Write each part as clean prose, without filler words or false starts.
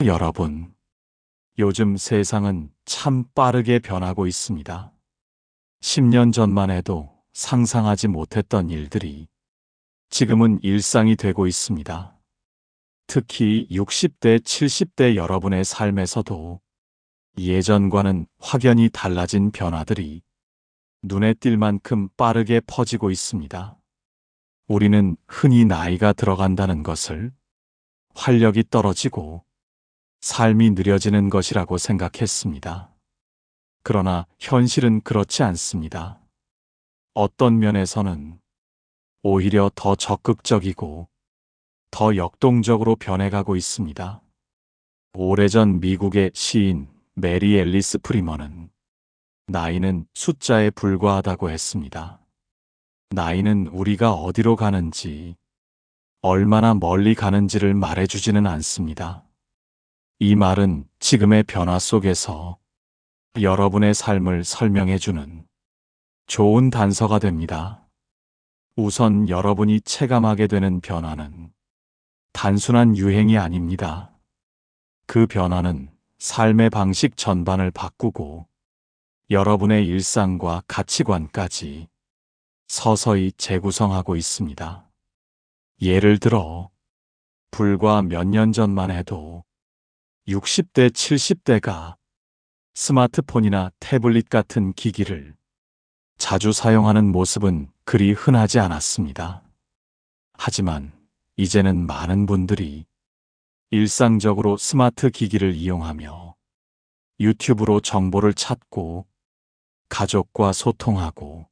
여러분, 요즘 세상은 참 빠르게 변하고 있습니다. 10년 전만 해도 상상하지 못했던 일들이 지금은 일상이 되고 있습니다. 특히 60대, 70대 여러분의 삶에서도 예전과는 확연히 달라진 변화들이 눈에 띌 만큼 빠르게 퍼지고 있습니다. 우리는 흔히 나이가 들어간다는 것을 활력이 떨어지고 삶이 느려지는 것이라고 생각했습니다. 그러나 현실은 그렇지 않습니다. 어떤 면에서는 오히려 더 적극적이고 더 역동적으로 변해가고 있습니다. 오래전 미국의 시인 메리 앨리스 프리먼은 나이는 숫자에 불과하다고 했습니다. 나이는 우리가 어디로 가는지, 얼마나 멀리 가는지를 말해주지는 않습니다. 이 말은 지금의 변화 속에서 여러분의 삶을 설명해주는 좋은 단서가 됩니다. 우선 여러분이 체감하게 되는 변화는 단순한 유행이 아닙니다. 그 변화는 삶의 방식 전반을 바꾸고 여러분의 일상과 가치관까지 서서히 재구성하고 있습니다. 예를 들어, 불과 몇 년 전만 해도 60대, 70대가 스마트폰이나 태블릿 같은 기기를 자주 사용하는 모습은 그리 흔하지 않았습니다. 하지만 이제는 많은 분들이 일상적으로 스마트 기기를 이용하며 유튜브로 정보를 찾고 가족과 소통하고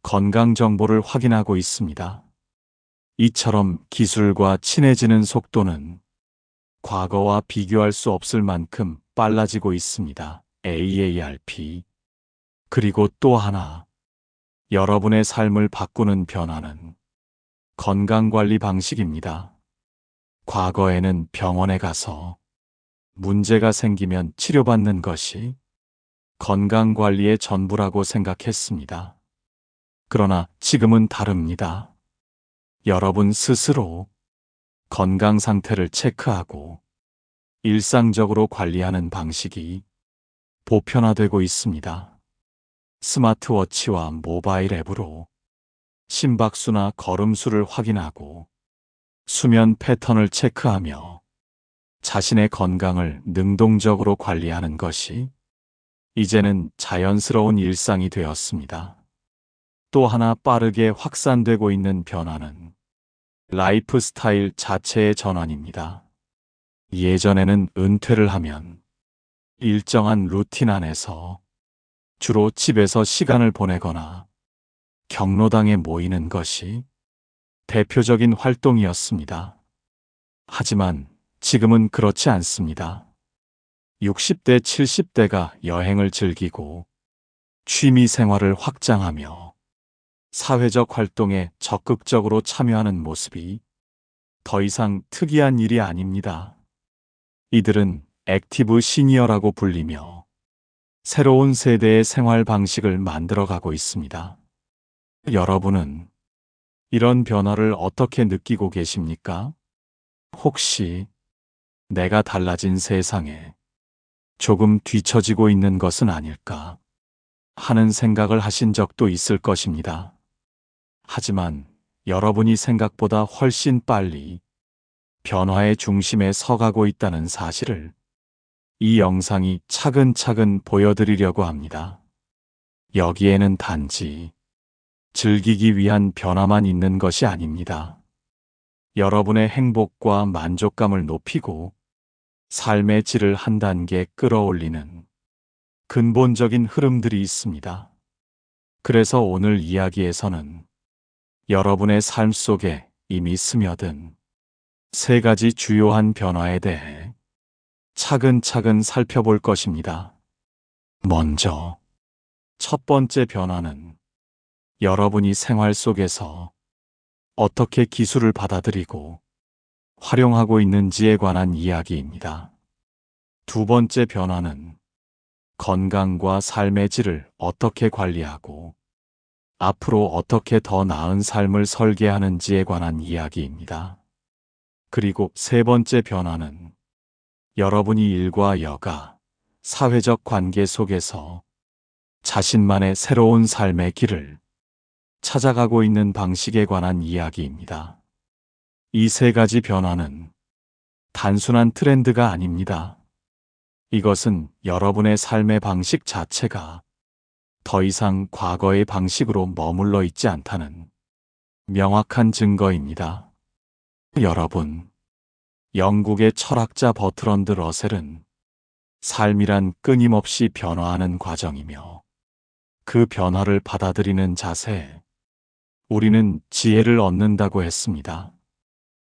건강 정보를 확인하고 있습니다. 이처럼 기술과 친해지는 속도는 과거와 비교할 수 없을 만큼 빨라지고 있습니다. AARP. 그리고 또 하나, 여러분의 삶을 바꾸는 변화는 건강관리 방식입니다. 과거에는 병원에 가서 문제가 생기면 치료받는 것이 건강관리의 전부라고 생각했습니다. 그러나 지금은 다릅니다. 여러분 스스로 건강 상태를 체크하고 일상적으로 관리하는 방식이 보편화되고 있습니다. 스마트워치와 모바일 앱으로 심박수나 걸음수를 확인하고 수면 패턴을 체크하며 자신의 건강을 능동적으로 관리하는 것이 이제는 자연스러운 일상이 되었습니다. 또 하나 빠르게 확산되고 있는 변화는 라이프 스타일 자체의 전환입니다. 예전에는 은퇴를 하면 일정한 루틴 안에서 주로 집에서 시간을 보내거나 경로당에 모이는 것이 대표적인 활동이었습니다. 하지만 지금은 그렇지 않습니다. 60대, 70대가 여행을 즐기고 취미 생활을 확장하며 사회적 활동에 적극적으로 참여하는 모습이 더 이상 특이한 일이 아닙니다. 이들은 액티브 시니어라고 불리며 새로운 세대의 생활 방식을 만들어가고 있습니다. 여러분은 이런 변화를 어떻게 느끼고 계십니까? 혹시 내가 달라진 세상에 조금 뒤처지고 있는 것은 아닐까 하는 생각을 하신 적도 있을 것입니다. 하지만 여러분이 생각보다 훨씬 빨리 변화의 중심에 서가고 있다는 사실을 이 영상이 차근차근 보여드리려고 합니다. 여기에는 단지 즐기기 위한 변화만 있는 것이 아닙니다. 여러분의 행복과 만족감을 높이고 삶의 질을 한 단계 끌어올리는 근본적인 흐름들이 있습니다. 그래서 오늘 이야기에서는 여러분의 삶 속에 이미 스며든 세 가지 주요한 변화에 대해 차근차근 살펴볼 것입니다. 먼저, 첫 번째 변화는 여러분이 생활 속에서 어떻게 기술을 받아들이고 활용하고 있는지에 관한 이야기입니다. 두 번째 변화는 건강과 삶의 질을 어떻게 관리하고 앞으로 어떻게 더 나은 삶을 설계하는지에 관한 이야기입니다. 그리고 세 번째 변화는 여러분이 일과 여가, 사회적 관계 속에서 자신만의 새로운 삶의 길을 찾아가고 있는 방식에 관한 이야기입니다. 이 세 가지 변화는 단순한 트렌드가 아닙니다. 이것은 여러분의 삶의 방식 자체가 더 이상 과거의 방식으로 머물러 있지 않다는 명확한 증거입니다. 여러분, 영국의 철학자 버트런드 러셀은 삶이란 끊임없이 변화하는 과정이며 그 변화를 받아들이는 자세에 우리는 지혜를 얻는다고 했습니다.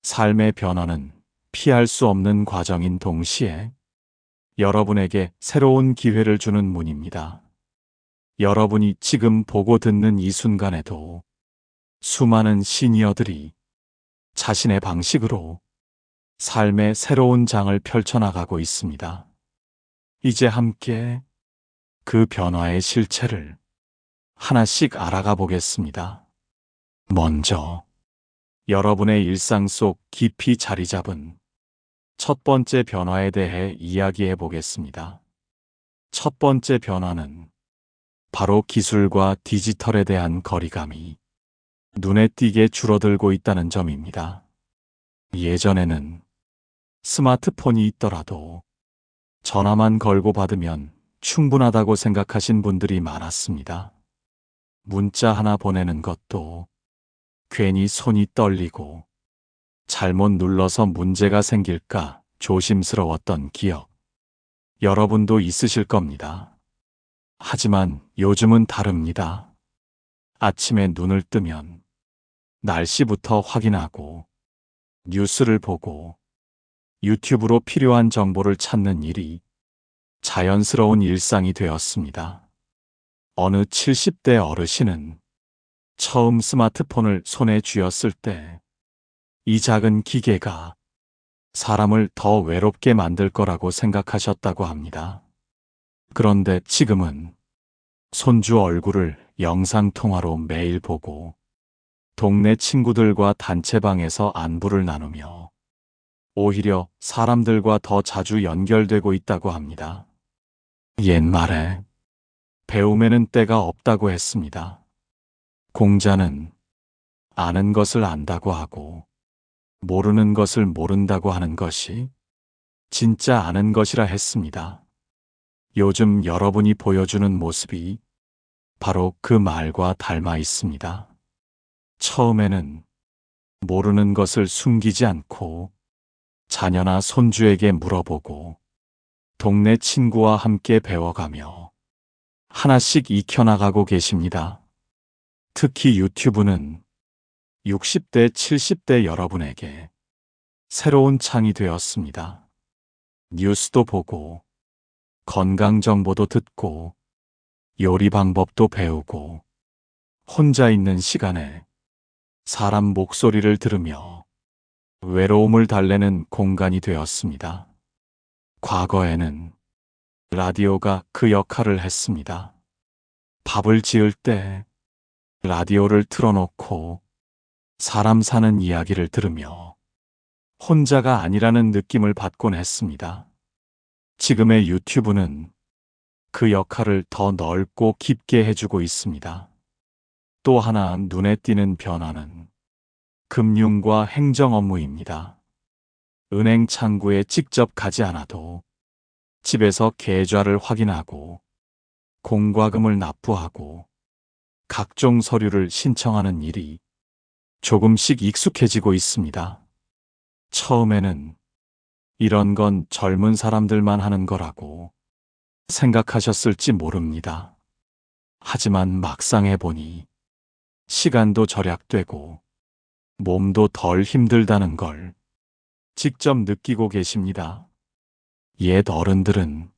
삶의 변화는 피할 수 없는 과정인 동시에 여러분에게 새로운 기회를 주는 문입니다. 여러분이 지금 보고 듣는 이 순간에도 수많은 시니어들이 자신의 방식으로 삶의 새로운 장을 펼쳐나가고 있습니다. 이제 함께 그 변화의 실체를 하나씩 알아가 보겠습니다. 먼저 여러분의 일상 속 깊이 자리 잡은 첫 번째 변화에 대해 이야기해 보겠습니다. 첫 번째 변화는 바로 기술과 디지털에 대한 거리감이 눈에 띄게 줄어들고 있다는 점입니다. 예전에는 스마트폰이 있더라도 전화만 걸고 받으면 충분하다고 생각하신 분들이 많았습니다. 문자 하나 보내는 것도 괜히 손이 떨리고 잘못 눌러서 문제가 생길까 조심스러웠던 기억, 여러분도 있으실 겁니다. 하지만 요즘은 다릅니다. 아침에 눈을 뜨면 날씨부터 확인하고 뉴스를 보고 유튜브로 필요한 정보를 찾는 일이 자연스러운 일상이 되었습니다. 어느 70대 어르신은 처음 스마트폰을 손에 쥐었을 때 이 작은 기계가 사람을 더 외롭게 만들 거라고 생각하셨다고 합니다. 그런데 지금은 손주 얼굴을 영상통화로 매일 보고 동네 친구들과 단체방에서 안부를 나누며 오히려 사람들과 더 자주 연결되고 있다고 합니다. 옛말에 배움에는 때가 없다고 했습니다. 공자는 아는 것을 안다고 하고 모르는 것을 모른다고 하는 것이 진짜 아는 것이라 했습니다. 요즘 여러분이 보여주는 모습이 바로 그 말과 닮아 있습니다. 처음에는 모르는 것을 숨기지 않고 자녀나 손주에게 물어보고 동네 친구와 함께 배워가며 하나씩 익혀나가고 계십니다. 특히 유튜브는 60대, 70대 여러분에게 새로운 창이 되었습니다. 뉴스도 보고 건강 정보도 듣고 요리 방법도 배우고 혼자 있는 시간에 사람 목소리를 들으며 외로움을 달래는 공간이 되었습니다. 과거에는 라디오가 그 역할을 했습니다. 밥을 지을 때 라디오를 틀어놓고 사람 사는 이야기를 들으며 혼자가 아니라는 느낌을 받곤 했습니다. 지금의 유튜브는 그 역할을 더 넓고 깊게 해주고 있습니다. 또 하나 눈에 띄는 변화는 금융과 행정 업무입니다. 은행 창구에 직접 가지 않아도 집에서 계좌를 확인하고 공과금을 납부하고 각종 서류를 신청하는 일이 조금씩 익숙해지고 있습니다. 처음에는 이런 건 젊은 사람들만 하는 거라고 생각하셨을지 모릅니다. 하지만 막상 해보니 시간도 절약되고 몸도 덜 힘들다는 걸 직접 느끼고 계십니다. 옛 어른들은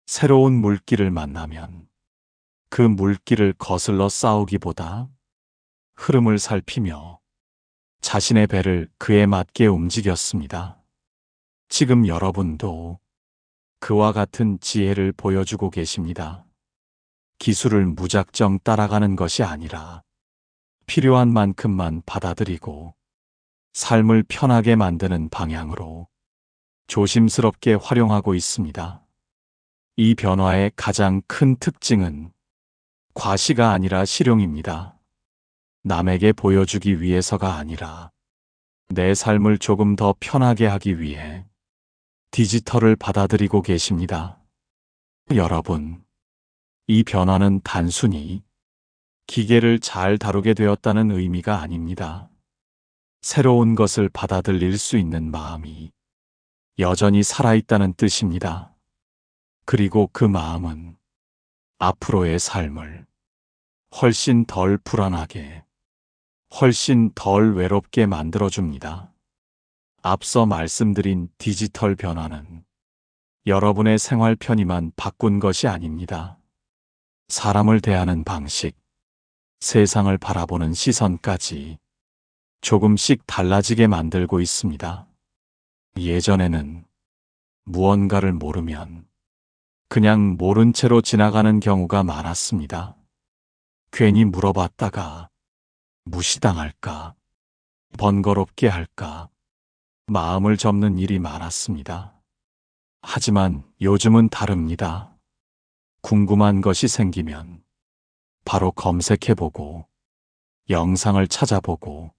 새로운 물길을 만나면 그 물길을 거슬러 싸우기보다 흐름을 살피며 자신의 배를 그에 맞게 움직였습니다. 지금 여러분도 그와 같은 지혜를 보여주고 계십니다. 기술을 무작정 따라가는 것이 아니라 필요한 만큼만 받아들이고 삶을 편하게 만드는 방향으로 조심스럽게 활용하고 있습니다. 이 변화의 가장 큰 특징은 과시가 아니라 실용입니다. 남에게 보여주기 위해서가 아니라 내 삶을 조금 더 편하게 하기 위해 디지털을 받아들이고 계십니다. 여러분, 이 변화는 단순히 기계를 잘 다루게 되었다는 의미가 아닙니다. 새로운 것을 받아들일 수 있는 마음이 여전히 살아있다는 뜻입니다. 그리고 그 마음은 앞으로의 삶을 훨씬 덜 불안하게, 훨씬 덜 외롭게 만들어줍니다. 앞서 말씀드린 디지털 변화는 여러분의 생활 편의만 바꾼 것이 아닙니다. 사람을 대하는 방식, 세상을 바라보는 시선까지 조금씩 달라지게 만들고 있습니다. 예전에는 무언가를 모르면 그냥 모른 채로 지나가는 경우가 많았습니다. 괜히 물어봤다가 무시당할까, 번거롭게 할까, 마음을 접는 일이 많았습니다. 하지만 요즘은 다릅니다. 궁금한 것이 생기면 바로 검색해보고, 영상을 찾아보고,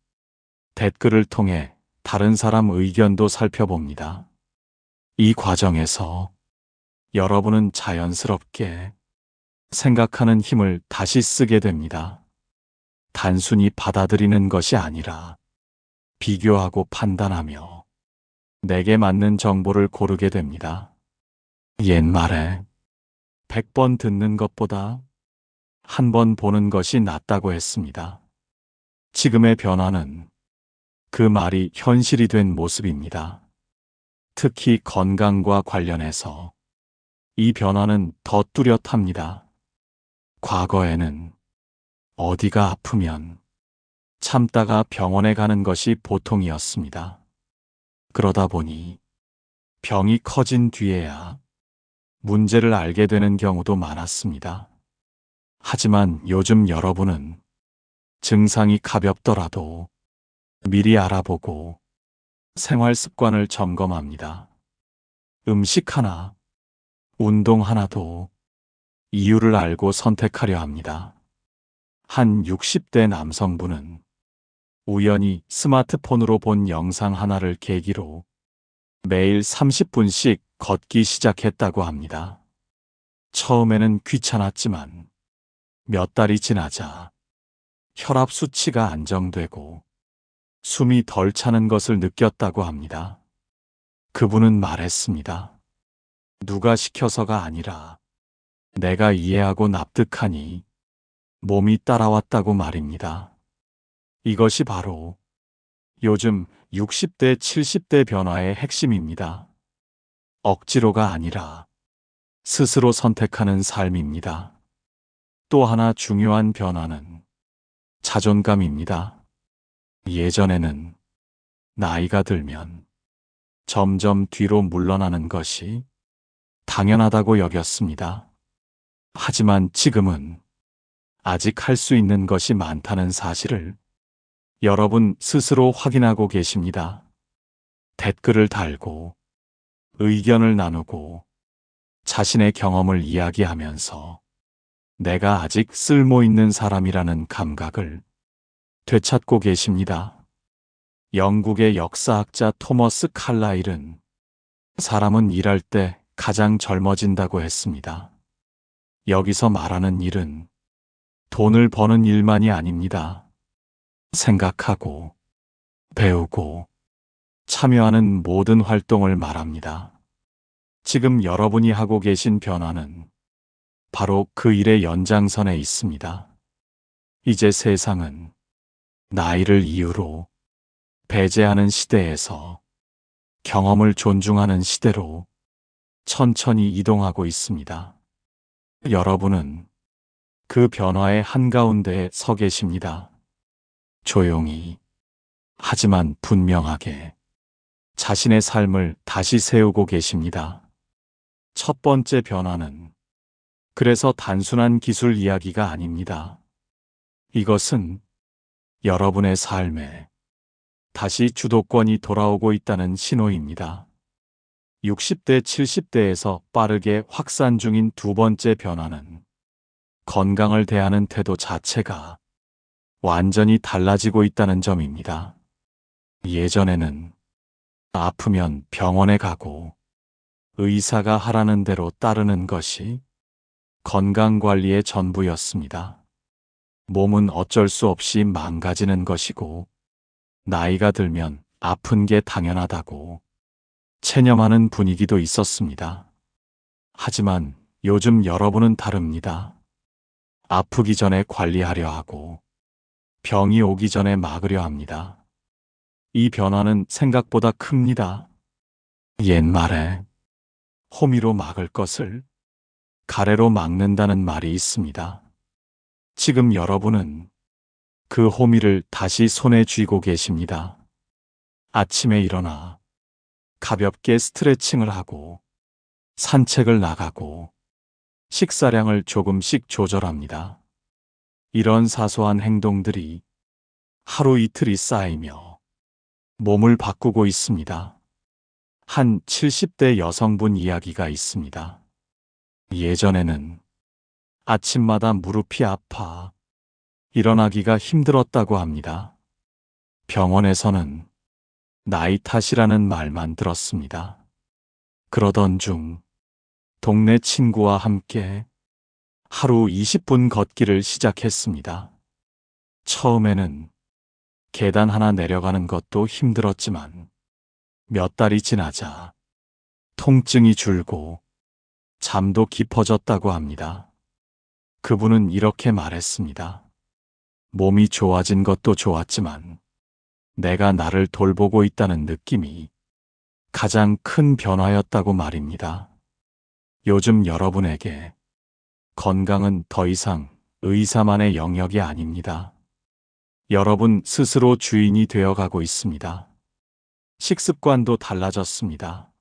댓글을 통해 다른 사람 의견도 살펴봅니다. 이 과정에서 여러분은 자연스럽게 생각하는 힘을 다시 쓰게 됩니다. 단순히 받아들이는 것이 아니라 비교하고 판단하며 내게 맞는 정보를 고르게 됩니다. 옛말에 100번 듣는 것보다 한 번 보는 것이 낫다고 했습니다. 지금의 변화는 그 말이 현실이 된 모습입니다. 특히 건강과 관련해서 이 변화는 더 뚜렷합니다. 과거에는 어디가 아프면 참다가 병원에 가는 것이 보통이었습니다. 그러다 보니 병이 커진 뒤에야 문제를 알게 되는 경우도 많았습니다. 하지만 요즘 여러분은 증상이 가볍더라도 미리 알아보고 생활 습관을 점검합니다. 음식 하나, 운동 하나도 이유를 알고 선택하려 합니다. 한 60대 남성분은 우연히 스마트폰으로 본 영상 하나를 계기로 매일 30분씩 걷기 시작했다고 합니다. 처음에는 귀찮았지만 몇 달이 지나자 혈압 수치가 안정되고 숨이 덜 차는 것을 느꼈다고 합니다. 그분은 말했습니다. 누가 시켜서가 아니라 내가 이해하고 납득하니 몸이 따라왔다고 말입니다. 이것이 바로 요즘 60대, 70대 변화의 핵심입니다. 억지로가 아니라 스스로 선택하는 삶입니다. 또 하나 중요한 변화는 자존감입니다. 예전에는 나이가 들면 점점 뒤로 물러나는 것이 당연하다고 여겼습니다. 하지만 지금은 아직 할 수 있는 것이 많다는 사실을 여러분 스스로 확인하고 계십니다. 댓글을 달고 의견을 나누고 자신의 경험을 이야기하면서 내가 아직 쓸모 있는 사람이라는 감각을 되찾고 계십니다. 영국의 역사학자 토머스 칼라일은 사람은 일할 때 가장 젊어진다고 했습니다. 여기서 말하는 일은 돈을 버는 일만이 아닙니다. 생각하고, 배우고, 참여하는 모든 활동을 말합니다. 지금 여러분이 하고 계신 변화는 바로 그 일의 연장선에 있습니다. 이제 세상은 나이를 이유로 배제하는 시대에서 경험을 존중하는 시대로 천천히 이동하고 있습니다. 여러분은 그 변화의 한가운데에 서 계십니다. 조용히, 하지만 분명하게 자신의 삶을 다시 세우고 계십니다. 첫 번째 변화는 그래서 단순한 기술 이야기가 아닙니다. 이것은 여러분의 삶에 다시 주도권이 돌아오고 있다는 신호입니다. 60대, 70대에서 빠르게 확산 중인 두 번째 변화는 건강을 대하는 태도 자체가 완전히 달라지고 있다는 점입니다. 예전에는 아프면 병원에 가고 의사가 하라는 대로 따르는 것이 건강관리의 전부였습니다. 몸은 어쩔 수 없이 망가지는 것이고 나이가 들면 아픈 게 당연하다고 체념하는 분위기도 있었습니다. 하지만 요즘 여러분은 다릅니다. 아프기 전에 관리하려 하고 병이 오기 전에 막으려 합니다. 이 변화는 생각보다 큽니다. 옛말에 호미로 막을 것을 가래로 막는다는 말이 있습니다. 지금 여러분은 그 호미를 다시 손에 쥐고 계십니다. 아침에 일어나 가볍게 스트레칭을 하고 산책을 나가고 식사량을 조금씩 조절합니다. 이런 사소한 행동들이 하루 이틀이 쌓이며 몸을 바꾸고 있습니다. 한 70대 여성분 이야기가 있습니다. 예전에는 아침마다 무릎이 아파 일어나기가 힘들었다고 합니다. 병원에서는 나이 탓이라는 말만 들었습니다. 그러던 중 동네 친구와 함께 하루 20분 걷기를 시작했습니다. 처음에는 계단 하나 내려가는 것도 힘들었지만 몇 달이 지나자 통증이 줄고 잠도 깊어졌다고 합니다. 그분은 이렇게 말했습니다. 몸이 좋아진 것도 좋았지만 내가 나를 돌보고 있다는 느낌이 가장 큰 변화였다고 말입니다. 요즘 여러분에게 건강은 더 이상 의사만의 영역이 아닙니다. 여러분 스스로 주인이 되어가고 있습니다. 식습관도 달라졌습니다.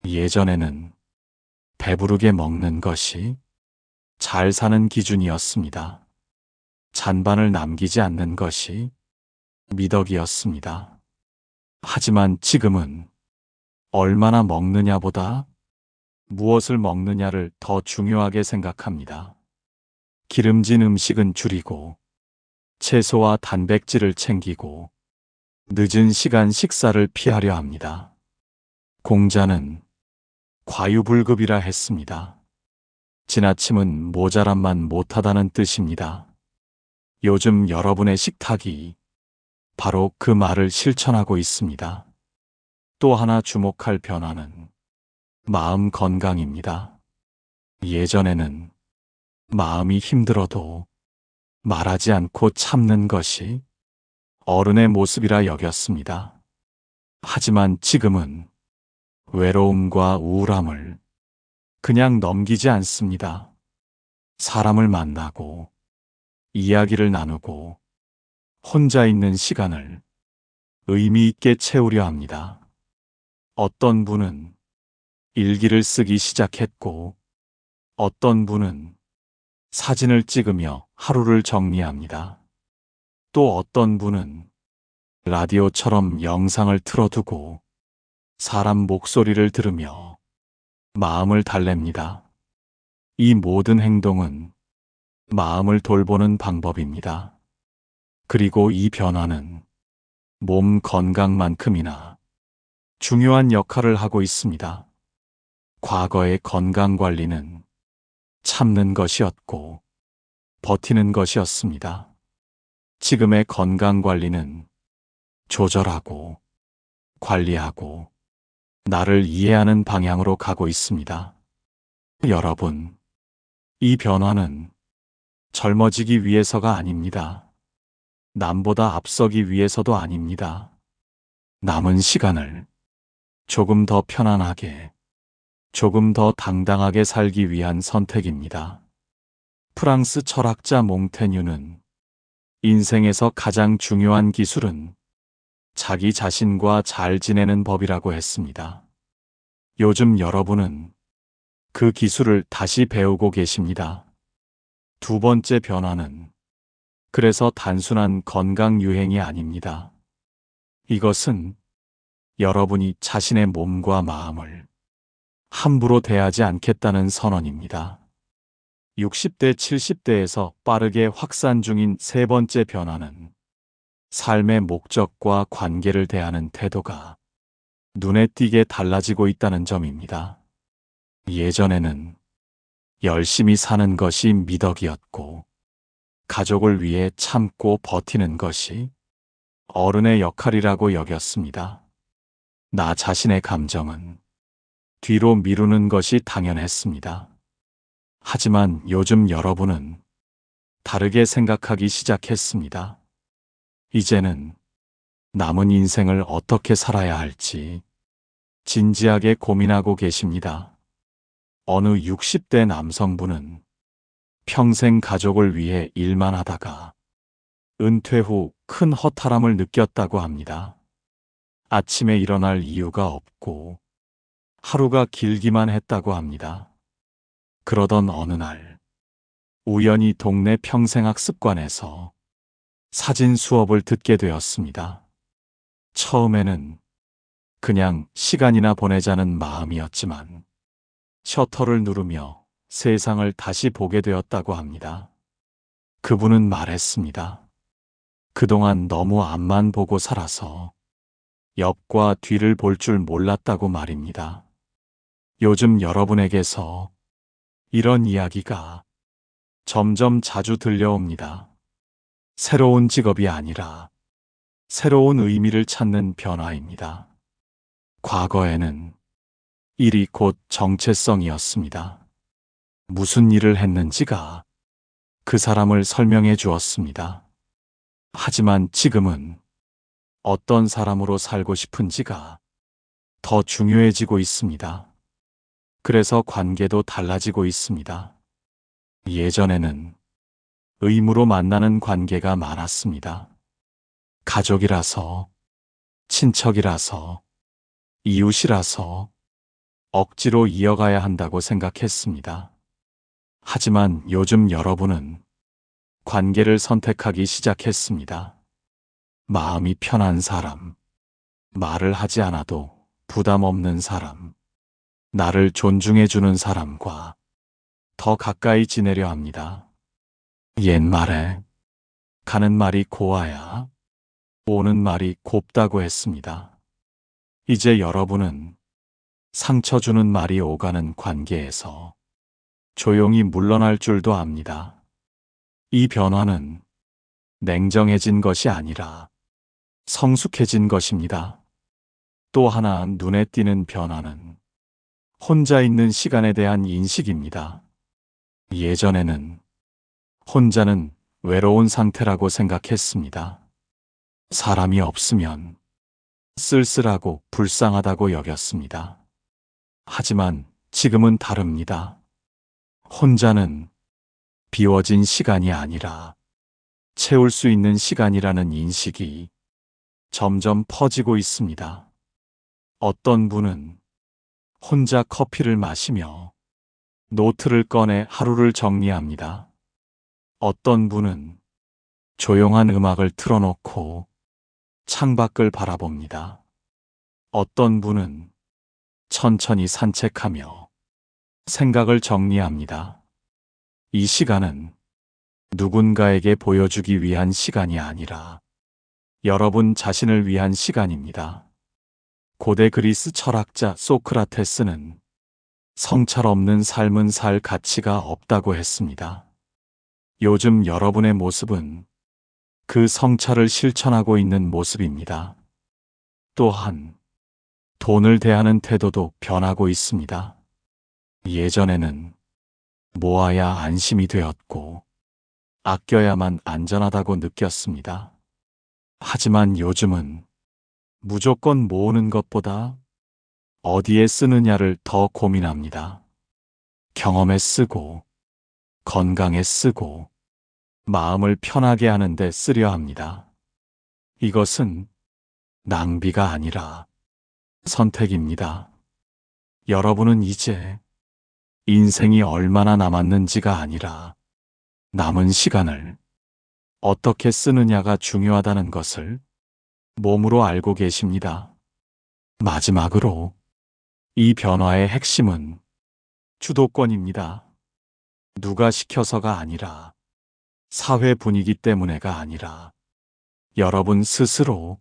예전에는 배부르게 먹는 것이 잘 사는 기준이었습니다. 잔반을 남기지 않는 것이 미덕이었습니다. 하지만 지금은 얼마나 먹느냐보다 무엇을 먹느냐를 더 중요하게 생각합니다. 기름진 음식은 줄이고 채소와 단백질을 챙기고 늦은 시간 식사를 피하려 합니다. 공자는 과유불급이라 했습니다. 지나침은 모자람만 못하다는 뜻입니다. 요즘 여러분의 식탁이 바로 그 말을 실천하고 있습니다. 또 하나 주목할 변화는 마음 건강입니다. 예전에는 마음이 힘들어도 말하지 않고 참는 것이 어른의 모습이라 여겼습니다. 하지만 지금은 외로움과 우울함을 그냥 넘기지 않습니다. 사람을 만나고 이야기를 나누고 혼자 있는 시간을 의미 있게 채우려 합니다. 어떤 분은 일기를 쓰기 시작했고 어떤 분은 사진을 찍으며 하루를 정리합니다. 또 어떤 분은 라디오처럼 영상을 틀어두고 사람 목소리를 들으며 마음을 달랩니다. 이 모든 행동은 마음을 돌보는 방법입니다. 그리고 이 변화는 몸 건강만큼이나 중요한 역할을 하고 있습니다. 과거의 건강관리는 참는 것이었고 버티는 것이었습니다. 지금의 건강관리는 조절하고 관리하고 나를 이해하는 방향으로 가고 있습니다. 여러분, 이 변화는 젊어지기 위해서가 아닙니다. 남보다 앞서기 위해서도 아닙니다. 남은 시간을 조금 더 편안하게, 조금 더 당당하게 살기 위한 선택입니다. 프랑스 철학자 몽테뉴는 인생에서 가장 중요한 기술은 자기 자신과 잘 지내는 법이라고 했습니다. 요즘 여러분은 그 기술을 다시 배우고 계십니다. 두 번째 변화는 그래서 단순한 건강 유행이 아닙니다. 이것은 여러분이 자신의 몸과 마음을 함부로 대하지 않겠다는 선언입니다. 60대, 70대에서 빠르게 확산 중인 세 번째 변화는 삶의 목적과 관계를 대하는 태도가 눈에 띄게 달라지고 있다는 점입니다. 예전에는 열심히 사는 것이 미덕이었고, 가족을 위해 참고 버티는 것이 어른의 역할이라고 여겼습니다. 나 자신의 감정은 뒤로 미루는 것이 당연했습니다. 하지만 요즘 여러분은 다르게 생각하기 시작했습니다. 이제는 남은 인생을 어떻게 살아야 할지 진지하게 고민하고 계십니다. 어느 60대 남성분은 평생 가족을 위해 일만 하다가 은퇴 후 큰 허탈함을 느꼈다고 합니다. 아침에 일어날 이유가 없고 하루가 길기만 했다고 합니다. 그러던 어느 날 우연히 동네 평생학습관에서 사진 수업을 듣게 되었습니다. 처음에는 그냥 시간이나 보내자는 마음이었지만 셔터를 누르며 세상을 다시 보게 되었다고 합니다. 그분은 말했습니다. 그동안 너무 앞만 보고 살아서 옆과 뒤를 볼 줄 몰랐다고 말입니다. 요즘 여러분에게서 이런 이야기가 점점 자주 들려옵니다. 새로운 직업이 아니라 새로운 의미를 찾는 변화입니다. 과거에는 일이 곧 정체성이었습니다. 무슨 일을 했는지가 그 사람을 설명해 주었습니다. 하지만 지금은 어떤 사람으로 살고 싶은지가 더 중요해지고 있습니다. 그래서 관계도 달라지고 있습니다. 예전에는 의무로 만나는 관계가 많았습니다. 가족이라서, 친척이라서, 이웃이라서 억지로 이어가야 한다고 생각했습니다. 하지만 요즘 여러분은 관계를 선택하기 시작했습니다. 마음이 편한 사람, 말을 하지 않아도 부담 없는 사람, 나를 존중해주는 사람과 더 가까이 지내려 합니다. 옛말에 가는 말이 고와야 오는 말이 곱다고 했습니다. 이제 여러분은 상처 주는 말이 오가는 관계에서 조용히 물러날 줄도 압니다. 이 변화는 냉정해진 것이 아니라 성숙해진 것입니다. 또 하나 눈에 띄는 변화는 혼자 있는 시간에 대한 인식입니다. 예전에는 혼자는 외로운 상태라고 생각했습니다. 사람이 없으면 쓸쓸하고 불쌍하다고 여겼습니다. 하지만 지금은 다릅니다. 혼자는 비워진 시간이 아니라 채울 수 있는 시간이라는 인식이 점점 퍼지고 있습니다. 어떤 분은 혼자 커피를 마시며 노트를 꺼내 하루를 정리합니다. 어떤 분은 조용한 음악을 틀어놓고 창밖을 바라봅니다. 어떤 분은 천천히 산책하며 생각을 정리합니다. 이 시간은 누군가에게 보여주기 위한 시간이 아니라 여러분 자신을 위한 시간입니다. 고대 그리스 철학자 소크라테스는 성찰 없는 삶은 살 가치가 없다고 했습니다. 요즘 여러분의 모습은 그 성찰을 실천하고 있는 모습입니다. 또한 돈을 대하는 태도도 변하고 있습니다. 예전에는 모아야 안심이 되었고 아껴야만 안전하다고 느꼈습니다. 하지만 요즘은 무조건 모으는 것보다 어디에 쓰느냐를 더 고민합니다. 경험에 쓰고, 건강에 쓰고, 마음을 편하게 하는데 쓰려 합니다. 이것은 낭비가 아니라 선택입니다. 여러분은 이제 인생이 얼마나 남았는지가 아니라 남은 시간을 어떻게 쓰느냐가 중요하다는 것을 몸으로 알고 계십니다. 마지막으로 이 변화의 핵심은 주도권입니다. 누가 시켜서가 아니라, 사회 분위기 때문에가 아니라, 여러분 스스로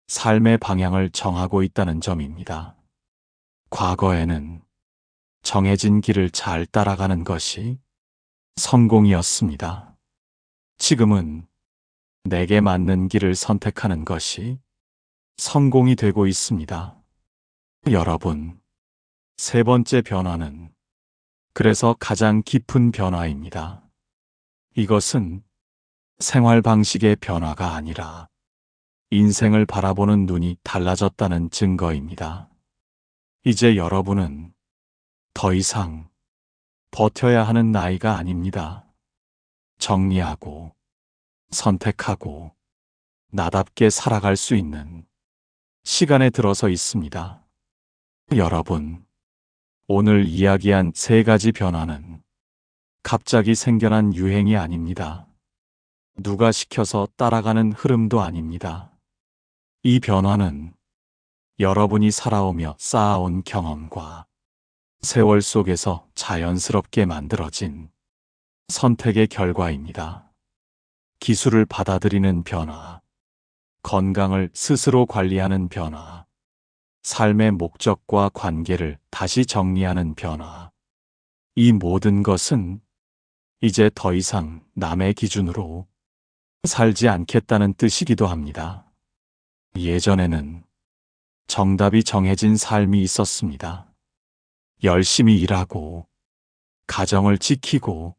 삶의 방향을 정하고 있다는 점입니다. 과거에는 정해진 길을 잘 따라가는 것이 성공이었습니다. 지금은 내게 맞는 길을 선택하는 것이 성공이 되고 있습니다. 여러분, 세 번째 변화는 그래서 가장 깊은 변화입니다. 이것은 생활 방식의 변화가 아니라 인생을 바라보는 눈이 달라졌다는 증거입니다. 이제 여러분은 더 이상 버텨야 하는 나이가 아닙니다. 정리하고 선택하고 나답게 살아갈 수 있는 시간에 들어서 있습니다. 여러분, 오늘 이야기한 세 가지 변화는 갑자기 생겨난 유행이 아닙니다. 누가 시켜서 따라가는 흐름도 아닙니다. 이 변화는 여러분이 살아오며 쌓아온 경험과 세월 속에서 자연스럽게 만들어진 선택의 결과입니다. 기술을 받아들이는 변화, 건강을 스스로 관리하는 변화, 삶의 목적과 관계를 다시 정리하는 변화. 이 모든 것은 이제 더 이상 남의 기준으로 살지 않겠다는 뜻이기도 합니다. 예전에는 정답이 정해진 삶이 있었습니다. 열심히 일하고, 가정을 지키고,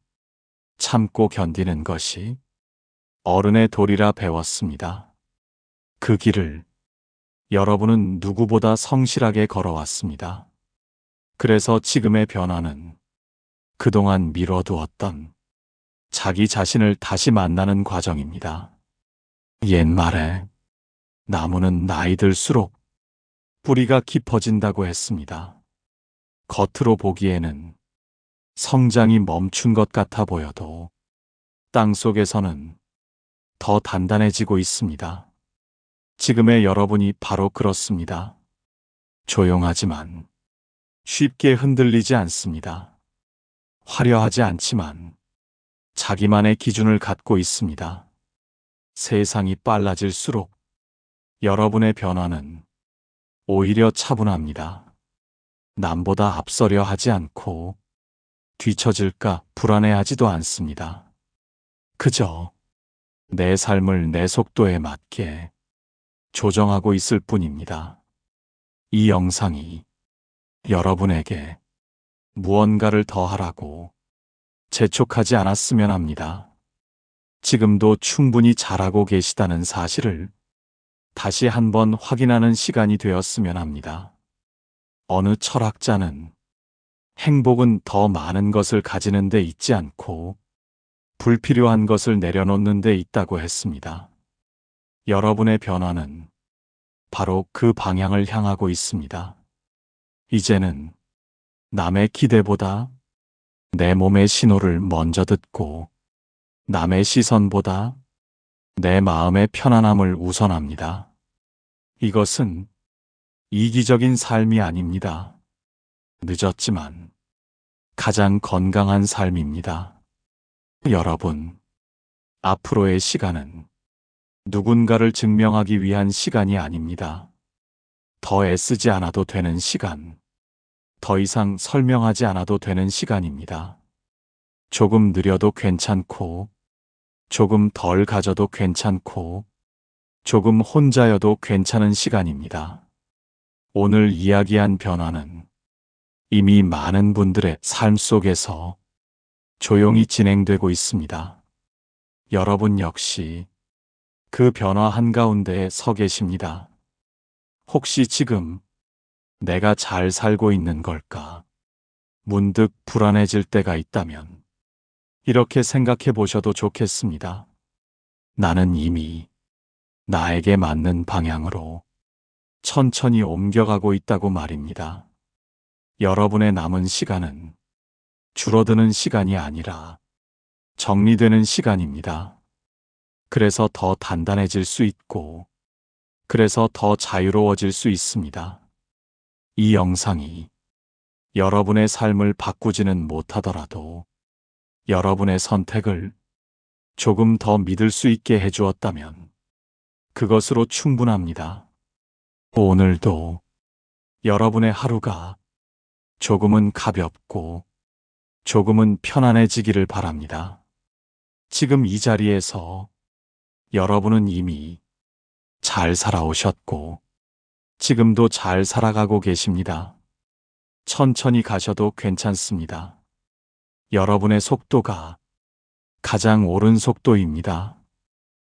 참고 견디는 것이 어른의 도리라 배웠습니다. 그 길을 여러분은 누구보다 성실하게 걸어왔습니다. 그래서 지금의 변화는 그동안 미뤄두었던 자기 자신을 다시 만나는 과정입니다. 옛말에 나무는 나이 들수록 뿌리가 깊어진다고 했습니다. 겉으로 보기에는 성장이 멈춘 것 같아 보여도 땅 속에서는 더 단단해지고 있습니다. 지금의 여러분이 바로 그렇습니다. 조용하지만 쉽게 흔들리지 않습니다. 화려하지 않지만 자기만의 기준을 갖고 있습니다. 세상이 빨라질수록 여러분의 변화는 오히려 차분합니다. 남보다 앞서려 하지 않고 뒤처질까 불안해하지도 않습니다. 그저 내 삶을 내 속도에 맞게 조정하고 있을 뿐입니다. 이 영상이 여러분에게 무언가를 더하라고 재촉하지 않았으면 합니다. 지금도 충분히 잘하고 계시다는 사실을 다시 한번 확인하는 시간이 되었으면 합니다. 어느 철학자는 행복은 더 많은 것을 가지는 데 있지 않고 불필요한 것을 내려놓는 데 있다고 했습니다. 여러분의 변화는 바로 그 방향을 향하고 있습니다. 이제는 남의 기대보다 내 몸의 신호를 먼저 듣고 남의 시선보다 내 마음의 편안함을 우선합니다. 이것은 이기적인 삶이 아닙니다. 늦었지만 가장 건강한 삶입니다. 여러분, 앞으로의 시간은 누군가를 증명하기 위한 시간이 아닙니다. 더 애쓰지 않아도 되는 시간, 더 이상 설명하지 않아도 되는 시간입니다. 조금 느려도 괜찮고, 조금 덜 가져도 괜찮고, 조금 혼자여도 괜찮은 시간입니다. 오늘 이야기한 변화는 이미 많은 분들의 삶 속에서 조용히 진행되고 있습니다. 여러분 역시 그 변화 한가운데에 서 계십니다. 혹시 지금 내가 잘 살고 있는 걸까? 문득 불안해질 때가 있다면 이렇게 생각해 보셔도 좋겠습니다. 나는 이미 나에게 맞는 방향으로 천천히 옮겨가고 있다고 말입니다. 여러분의 남은 시간은 줄어드는 시간이 아니라 정리되는 시간입니다. 그래서 더 단단해질 수 있고, 그래서 더 자유로워질 수 있습니다. 이 영상이 여러분의 삶을 바꾸지는 못하더라도 여러분의 선택을 조금 더 믿을 수 있게 해주었다면 그것으로 충분합니다. 오늘도 여러분의 하루가 조금은 가볍고 조금은 편안해지기를 바랍니다. 지금 이 자리에서 여러분은 이미 잘 살아오셨고 지금도 잘 살아가고 계십니다. 천천히 가셔도 괜찮습니다. 여러분의 속도가 가장 옳은 속도입니다.